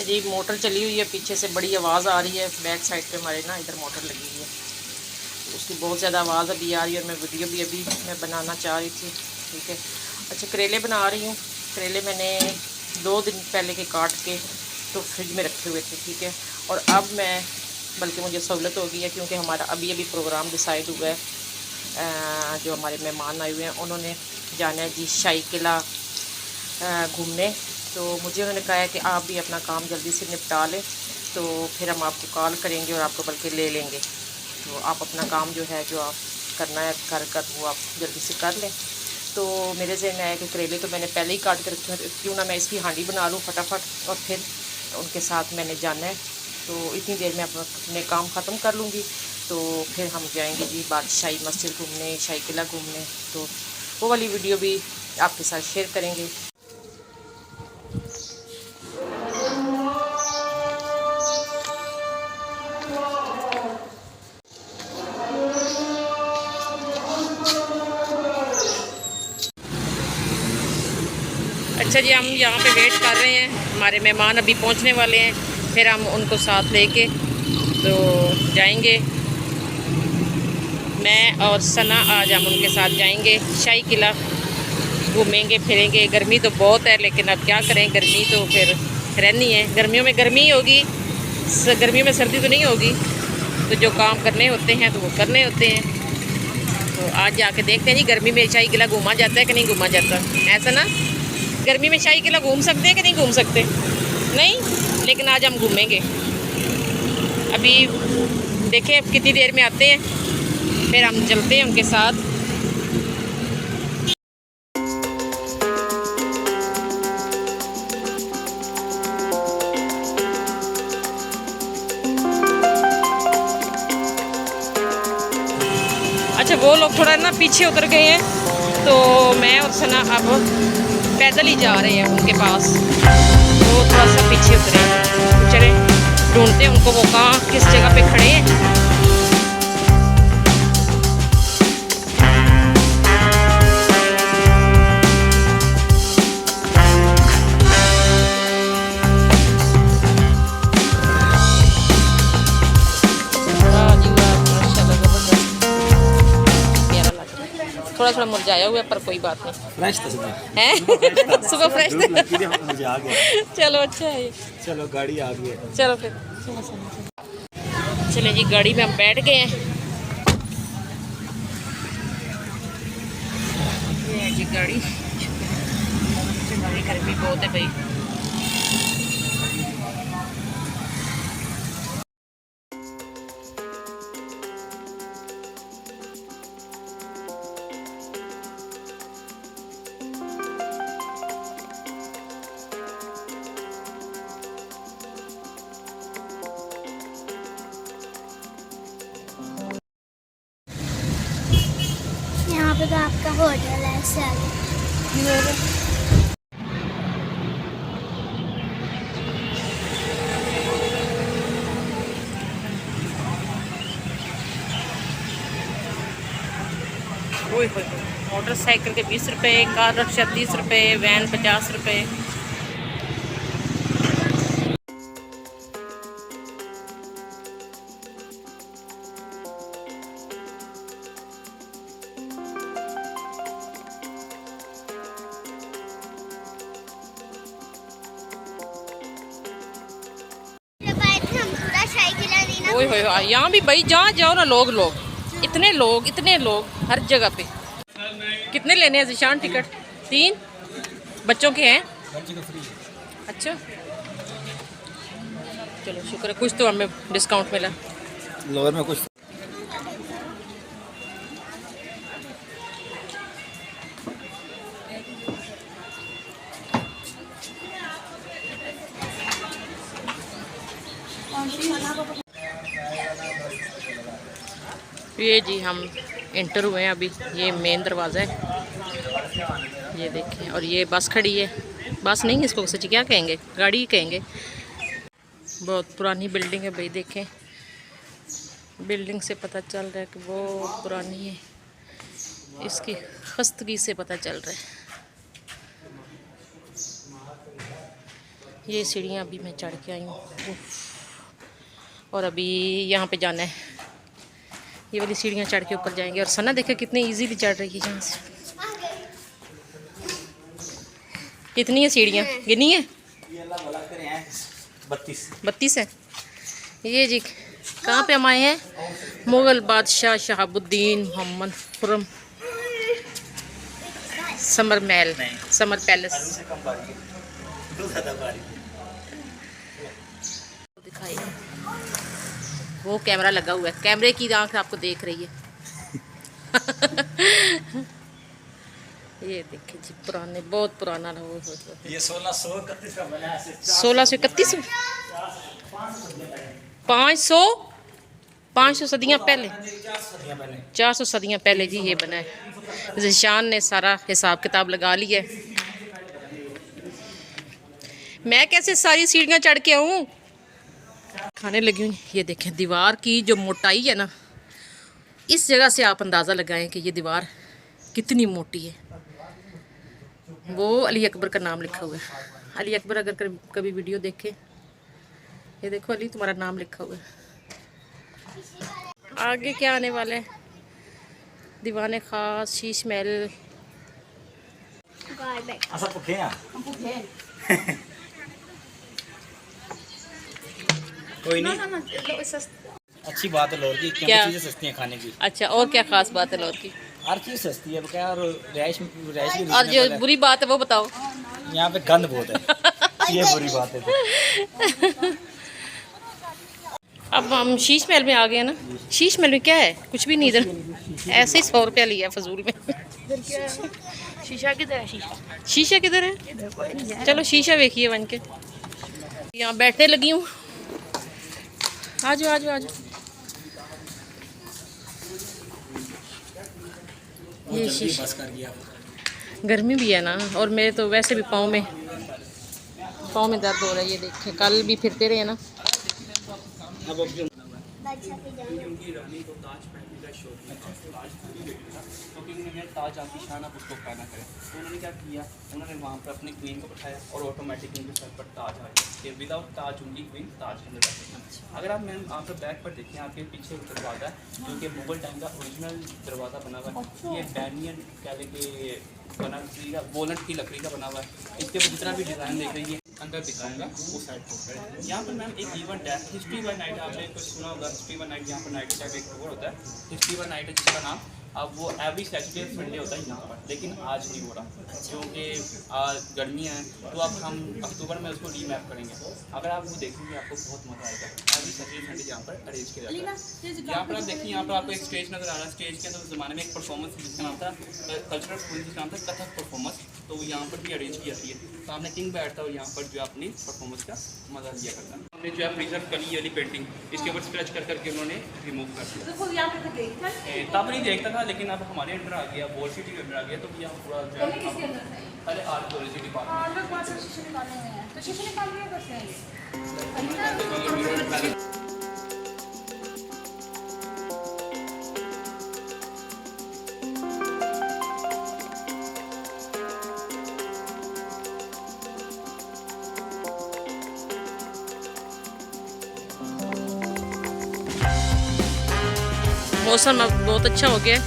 जी motor चली हुई है, पीछे से बड़ी आवाज़ आ रही है। बैक साइड पे हमारे ना इधर मोटर लगी हुई है, उसकी बहुत ज़्यादा आवाज़ अभी आ रही है और मैं वीडियो भी अभी मैं बनाना चाह रही थी। ठीक है, अच्छा करेले बना रही हूँ। करेले मैंने 2 दिन पहले के काट के तो फ्रिज में रखे हुए थे। ठीक है, और अब मैं बल्कि मुझे सहूलत हो गई है क्योंकि हमारा अभी अभी प्रोग्राम डिसाइड हुआ है। जो हमारे मेहमान आए हुए हैं उन्होंने जाना है जी शाही किला घूमने। तो मुझे उन्होंने कहा है कि आप भी अपना काम जल्दी से निपटा लें, तो फिर हम आपको कॉल करेंगे और आपको बल्कि ले लेंगे। तो आप अपना काम जो है जो आप करना है घर कर वो आप जल्दी से कर लें। तो मेरे ज़हन में आया कि करेले तो मैंने पहले ही काट के रखे हैं, क्यों ना मैं इसकी हांडी बना लूँ फटाफट और फिर उनके साथ मैंने जाना है। तो इतनी देर में अपने काम ख़त्म कर लूँगी, तो फिर हम जाएंगे जी बादशाही मस्जिद घूमने, शाही किला घूमने। तो वो वाली वीडियो भी आपके साथ शेयर करेंगे। अच्छा जी, हम यहाँ पे वेट कर रहे हैं, हमारे मेहमान अभी पहुँचने वाले हैं, फिर हम उनको साथ लेके तो जाएंगे। मैं और सना आज हम उनके साथ जाएंगे शाही किला, घूमेंगे फिरेंगे। गर्मी तो बहुत है लेकिन अब क्या करें, गर्मी तो फिर रहनी है। गर्मियों में गर्मी ही होगी, गर्मियों में सर्दी तो नहीं होगी। तो जो काम करने होते हैं तो वो करने होते हैं। तो आज जाके देखते हैं जी गर्मी में शाही किला घूमा जाता है कि नहीं घूमा जाता। ऐसा ना, गर्मी में शाही किला घूम सकते हैं कि नहीं घूम सकते? नहीं, लेकिन आज हम घूमेंगे। अभी देखें अब कितनी देर में आते हैं, फिर हम चलते हैं उनके साथ। अच्छा, वो लोग थोड़ा ना पीछे उतर गए हैं, तो मैं और सना अब पैदल ही जा रहे हैं उनके पास। वो थोड़ा सा पीछे उतरे हैं, तो चले ढूंढते हैं उनको, वो कहाँ किस जगह पे खड़े हैं। थोड़ा थोड़ा मुरझाया हुआ है पर कोई बात नहीं, फ्रेश था सुबह हैं सुबह फ्रेश थे। मुझे आ गया। चलो अच्छा है, चलो गाड़ी आ गई। चलो फिर चले जी, गाड़ी में हम बैठ गए हैं। ये है जी गाड़ी, गर्मी बहुत है भाई। यहाँ पे तो आपका होटल है सर। मोटरसाइकिल के 20 रुपये, कार रिक्शा 30 रुपये, वैन 50 रुपये। यहाँ भी भाई जहाँ जाओ ना लोग इतने लोग हर जगह पे। कितने लेने हैं ज़िशान टिकट? 3 बच्चों के हैं। अच्छा चलो शुक्र है, कुछ तो हमें डिस्काउंट मिला। लोअर में कुछ ये जी हम इंटर हुए हैं अभी, ये मेन दरवाज़ा है, ये देखें। और ये बस खड़ी है, बस नहीं इसको सच क्या कहेंगे, गाड़ी ही कहेंगे। बहुत पुरानी बिल्डिंग है भाई, देखें बिल्डिंग से पता चल रहा है कि बहुत पुरानी है, इसकी खस्तगी से पता चल रहा है। ये सीढ़ियाँ अभी मैं चढ़ के आई हूँ और अभी यहाँ पे जाना है। ये वाली सीढ़ियाँ चढ़ के ऊपर जाएंगे। और सना देखे कितनी इजीली चढ़ रही है यहाँ से। कितनी है सीढ़ियाँ गिनी है? 32 है। ये जी कहाँ पे हम आए हैं? मुग़ल बादशाह शहाबुद्दीन मोहम्मद खुर्रम समर महल, समर पैलेस दिखाई। वो कैमरा लगा हुआ है, कैमरे की आंख आपको देख रही है। ये देखिए जी पुराने, बहुत पुराना रहा। ये 1631 का बना है। 1631 500 सदियाँ पहले, 400 सदियाँ पहले जी ये बना है। ज़ीशान ने सारा हिसाब किताब लगा लिया है। मैं कैसे सारी सीढ़ियाँ चढ़ के आऊँ? खाने लगी हूँ। ये देखें दीवार की जो मोटाई है ना, इस जगह से आप अंदाज़ा लगाएं कि ये दीवार कितनी मोटी है। वो अली अकबर का नाम लिखा हुआ है। अली अकबर अगर कभी वीडियो देखे, ये देखो अली तुम्हारा नाम लिखा हुआ है। आगे क्या आने वाला है? दीवाने खास, शीश महल। ऐसा पुखे हैं कोई नहीं। अच्छी बात है लाहौर की, क्या चीज़ें सस्ती हैं खाने की। अच्छा, और क्या खास बात है लाहौर की? हर चीज़ सस्ती है क्या? और रैश भी और जो बुरी बात है वो बताओ। यहाँ पे गंद बहुत है। ये बुरी बात है। अब हम शीश महल में आ गए ना। शीश महल में क्या है? कुछ भी नहीं, इधर ऐसे ही 100 रुपया लिया फजूल में। शीशा किधर है? शीशा किधर है? चलो शीशा देखिए बन के। यहाँ बैठने लगी हूँ। आ जाओ आ जाओ आ जाओ। ये शीशा, गर्मी भी है ना, और मेरे तो वैसे भी पाँव में दर्द हो रहा है। ये देखें कल भी फिरते रहे ना। ताज आपकी शान आप उसको खाना करें। तो उन्होंने क्या किया, उन्होंने वहाँ पर अपनी क्वीन को बैठाया और ऑटोमेटिक उनके सर पर ताज आ गया कि विदाउट ताज उनकी क्वीन ताज के अंदर बैठी। अगर आप मैम आप बैक पर देखें, आपके पीछे दरवाज़ा जो कि मुगल टाइम का ओरिजिनल दरवाज़ा बना हुआ है। ये बैनियन कहले के बना वोलट की लकड़ी का बना हुआ है। इसके ऊपर जितना भी डिज़ाइन देख रही है अंदर दिखाऊंगा वो साइड पर। यहाँ पर मैम एक इवेंट है हिस्ट्री वन नाइट, आपने कुछ सुना होगा हिस्ट्री वन नाइट। यहाँ पर नाइट टाइप एक खबर होता है हिस्ट्री वन नाइट है, जिसका नाम अब वो एवरी सैटरडे संडे होता है यहाँ पर, लेकिन आज नहीं हो रहा क्योंकि आज गर्मी है। तो अब हम अक्टूबर में उसको रीमैप करेंगे। अगर आप वो देखेंगे आपको बहुत मज़ा आएगा। एवरी सैटरडे संडे यहाँ पर अरेंज किया जाता है। यहाँ पर आप देखिए, यहाँ पर आपको एक स्टेज नज़र आ रहा है। स्टेज के अंदर उस ज़माने में एक परफॉर्मेंस जिसका नाम था कल्चरल परफॉर्मेंस, जिसका नाम था कथक परफॉर्मेंस। तो वो यहाँ पर भी अरेंज की जाती है। सामने किंग बैठता है यहाँ पर जो अपनी परफॉर्मेंस का मज़ा लिया करता है। हमने जो है प्रिजर्व करी वाली पेंटिंग इसके ऊपर स्क्रैच कर करके उन्होंने रिमूव कर दिया। तब नहीं देखता था, लेकिन अब हमारे अंदर आ गया, वॉल सिटी के अंदर आ गया। तो यहाँ पूरा जो है पहले आर्ट पॉलिसी डिपार्टमेंट। मौसम अब बहुत अच्छा हो गया है,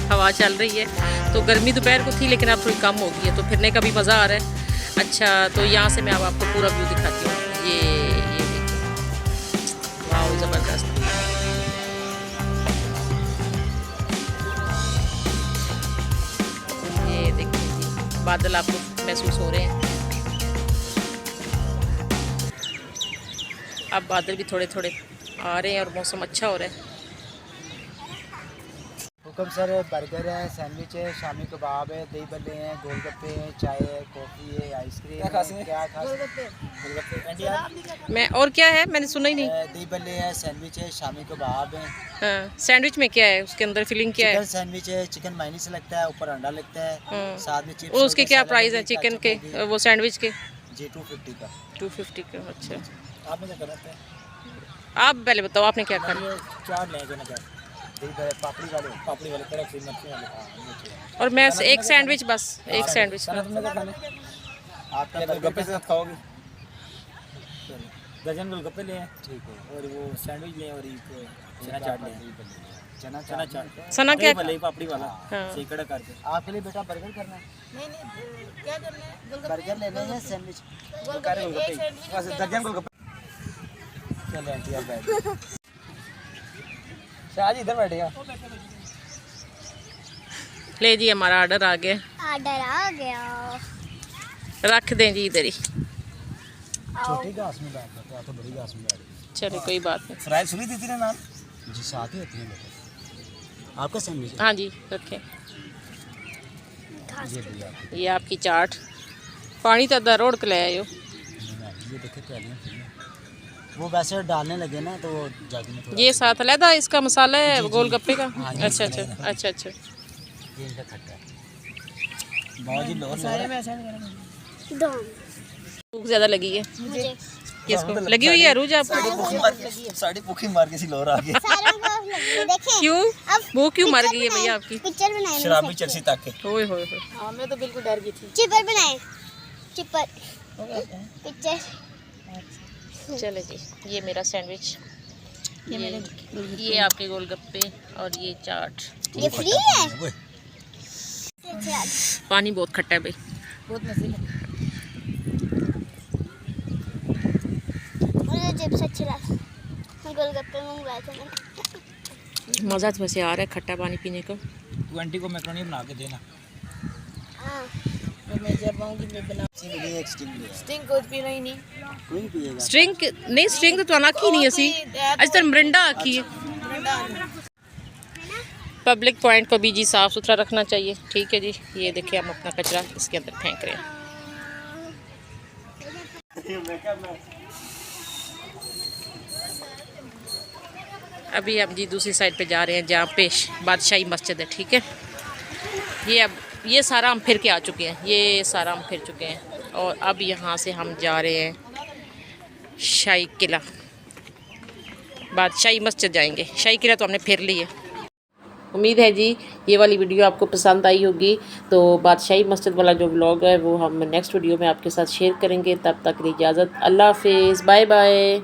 हवा चल रही है। तो गर्मी दोपहर को थी लेकिन अब थोड़ी कम हो गई है, तो फिरने का भी मज़ा आ रहा है। अच्छा, तो यहाँ से मैं अब आपको पूरा व्यू दिखाती हूँ। ये देखिए, वाह ज़बरदस्त। ये देखिए जी, बादल आपको महसूस हो रहे हैं। अब बादल भी थोड़े थोड़े आ रहे हैं और मौसम अच्छा हो रहा है। हुक्म सर, बर्गर है, सैंडविच है, शामी कबाब है, दही बल्ले हैं, गोलगप्पे हैं, चाय है, कॉफ़ी है, आइसक्रीम है। क्या खास? मैं और क्या है, मैंने सुना ही नहीं। दही बल्ले है, सैंडविच है, शामी कबाब है। हाँ, सैंडविच में क्या है, उसके अंदर फिलिंग क्या है? चिकन सैंडविच है, चिकन माइनीस लगता है, ऊपर अंडा लगता है, साथ में चिप्स। उसके क्या प्राइस है चिकन के, वो सैंडविच के? जी 250 का। 250 का। अच्छा, आपने क्या करना है? आप पहले बताओ आपने क्या खाना? चार लेंगे ना क्या? पापड़ी वाले कड़क सी मिर्ची वाले। और मैं एक सैंडविच, बस एक सैंडविच। आपका गोलगप्पे के साथ खाओगे? दर्जन गोलगप्पे ले हैं ठीक है। और वो सैंडविच लें और एक चना चाट लें। चना चना चाट चाट सना क्या भले पापड़ी वाला हाँ। सेकड़ा करके। आपके लिए बेटा बर्गर करना है? नहीं क्या करना है बर्गर लेने हैं सैंडविच? दर्जन गोलगप्पे। चलो आंटी आप बैठ शाहजी इधर बैठेगा। ले जी हमारा ऑर्डर आ गया, ऑर्डर आ गया। रख दें जी इधर ही। छोटी घास में बैठ जाते तो बड़ी घास में बैठ गए। चलो कोई बात नहीं। फ्राई सुनी दी थी ना नान। जी साथ ही होती है बेटा। आपका सैंडविच है? हाँ जी रखें। ये भी आपकी। ये आपकी चाट। पानी तो अद्धा रोड के ले आयो। ये देखे प्यालियाँ वो वैसे डालने लगे ना तो वो जागी में थोड़ा ये साथ अलहदा इसका मसाला है जी। गोलगप्पे का। हाँ जी, अच्छा अच्छा अच्छा अच्छा। ये इनका खट्टा है। बाजी लोर भूख ज़्यादा लगी है मुझे किसको लगी हुई है? अरूज आपको? साड़ी भूखी मार के सी लोर आ गया। सारों को देखें क्यों भूख क्यों मर गई है भैया आपकी? पिक्चर बनाए शराबी चर्सी तक के। होए होए होए। मैं तो बिल्कुल डर गई थी। चिपर बनाए चिपर पिक्चर। चले जी ये मेरा सैंडविच, ये आपके गोलगप्पे और ये चाट। ये फ्री है। पानी बहुत खट्टा है भाई। बहुत मजे है। मुझे चिप्स अच्छे लगे। गोलगप्पे मंगवाए थे मैंने। मज़ा तो वैसे आ रहा है खट्टा पानी पीने को। तू आंटी को मैक्रोनी बना के देना। हाँ मैं जब आऊँगी मैं बना एक स्टिंग को पीना ही नहीं। कोई पिएगा। स्ट्रिंग नहीं, स्ट्रिंग तो आखी नहीं असी अज तक मरिंडा आखी है। पब्लिक पॉइंट को भी जी साफ़ सुथरा रखना चाहिए। ठीक है जी ये देखिए हम अपना कचरा इसके अंदर फेंक रहे हैं। अभी हम जी दूसरी साइड पे जा रहे हैं जहाँ पे बादशाही मस्जिद है। ठीक है ये सारा हम फिर के आ चुके हैं, ये सारा हम फिर चुके हैं और अब यहाँ से हम जा रहे हैं शाही किला। बादशाही मस्जिद जाएंगे, शाही किला तो हमने फिर ली है। उम्मीद है जी ये वाली वीडियो आपको पसंद आई होगी। तो बादशाही मस्जिद वाला जो व्लॉग है वो हम नेक्स्ट वीडियो में आपके साथ शेयर करेंगे। तब तक की इजाज़त, अल्लाह हाफिज़, बाय बाय।